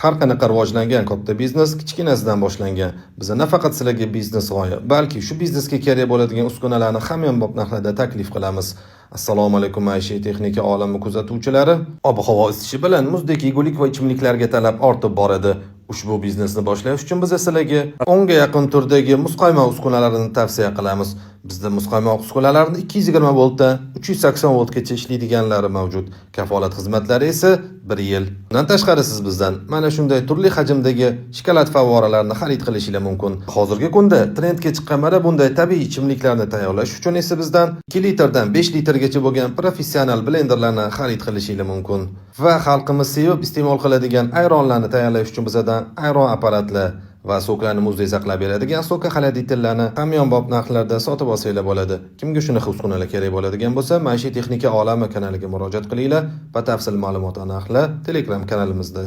Har qanaqa rivojlangan katta biznes kichkinasidan boshlangan. Biza nafaqat sizlarga biznes g'oya, balki shu biznesga kerak bo'ladigan uskunalarni hamyonbop narxlarda taklif qilamiz. Assalomu alaykum maishiy texnika olami kuzatuvchilari. Ob-havo isishi bilan muzdek yegulik va ichimliklarga talab ortib boradi. Ushbu biznesni boshlash uchun biz sizlarga 10 ga yaqin turdagi muzqaymoq uskunalarini tavsiya qilamiz. Bizda muzqaymoq uskunalarini 220 voltdan 380 voltgacha ishlaydiganlari mavjud. Kafolat xizmatlari esa 1 yil. Bundan tashqari siz bizdan mana shunday turli hajmdagi shokolad favvoralarni xarid qilishingiz mumkin. Hozirgi kunda trendga chiqqan mana bunday tabiiy ichimliklarni tayyorlash uchun esa bizdan 2 litrdan 5 litrgacha bo'lgan professional blenderlarni xarid qilishingiz mumkin. Va xalqimiz sevib iste'mol qiladigan ayronlarni tayyorlash uchun bizdan ayron apparatlar va soklarni muzday saqlab beradigan soka xolodilniklarni hamyonbop narxlarda sotib olsanglar bo'ladi. Kimga shunaqa uskunalar kerak bo'ladigan bo'lsa, Maishiy texnika olami kanaliga murojaat qilinglar. Batafsil ma'lumot va narxlar Telegram kanalimizda.